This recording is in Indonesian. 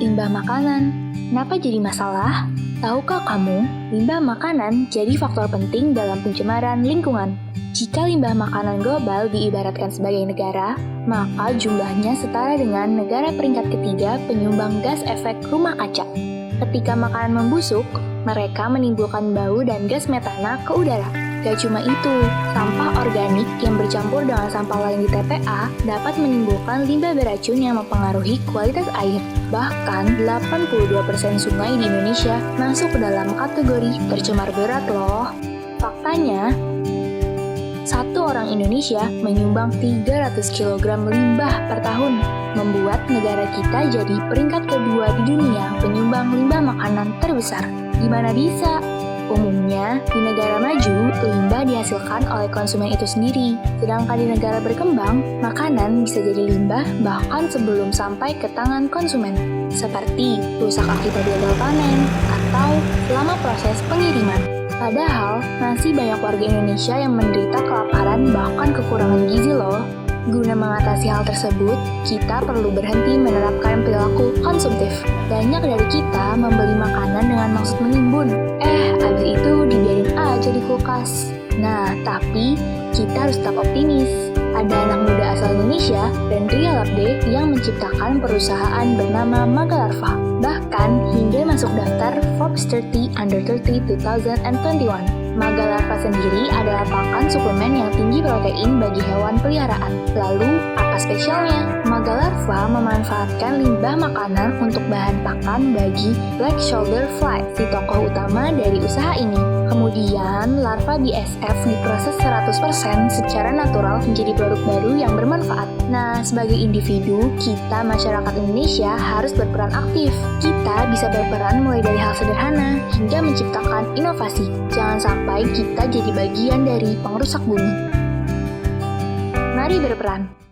limbah makanan. Kenapa jadi masalah? Tahukah kamu, limbah makanan jadi faktor penting dalam pencemaran lingkungan. Jika limbah makanan global diibaratkan sebagai negara, maka jumlahnya setara dengan negara peringkat ketiga penyumbang gas efek rumah kaca. Ketika makanan membusuk, mereka menimbulkan bau dan gas metana ke udara. Gak cuma itu, sampah organik yang bercampur dengan sampah lain di TPA dapat menimbulkan limbah beracun yang mempengaruhi kualitas air. Bahkan, 82% sungai di Indonesia masuk ke dalam kategori tercemar berat loh. Faktanya, satu orang Indonesia menyumbang 300 kg limbah per tahun, membuat negara kita jadi peringkat kedua di dunia penyumbang limbah makanan terbesar. Gimana bisa? Umumnya, di negara maju, limbah dihasilkan oleh konsumen itu sendiri. Sedangkan di negara berkembang, makanan bisa jadi limbah bahkan sebelum sampai ke tangan konsumen. Seperti rusak akibat gagal panen atau selama proses pengiriman. Padahal, masih banyak warga Indonesia yang menderita kelaparan bahkan kekurangan gizi loh. Guna mengatasi hal tersebut, kita perlu berhenti menerapkan perilaku konsumtif. Banyak dari kita membeli makanan dengan maksud menimbun. Abis itu dibiarin aja di kulkas. Nah, tapi kita harus tetap optimis. Ada anak muda asal Indonesia, Rendria Labde, yang menciptakan perusahaan bernama Magalarva. Bahkan hingga masuk daftar Forbes 30 Under 30 2021. Magalarva sendiri adalah pakan suplemen yang tinggi protein bagi hewan peliharaan. Lalu, apa spesialnya? Magalarva memanfaatkan limbah makanan untuk bahan pakan bagi Black Shoulder Fly, si tokoh utama dari usaha ini. Kemudian, larva BSF diproses 100% secara natural menjadi produk baru yang bermanfaat. Nah, sebagai individu, kita masyarakat Indonesia harus berperan aktif. Kita bisa berperan mulai dari hal sederhana hingga menciptakan inovasi. Jangan sampai kita jadi bagian dari pengrusak bumi. Mari berperan.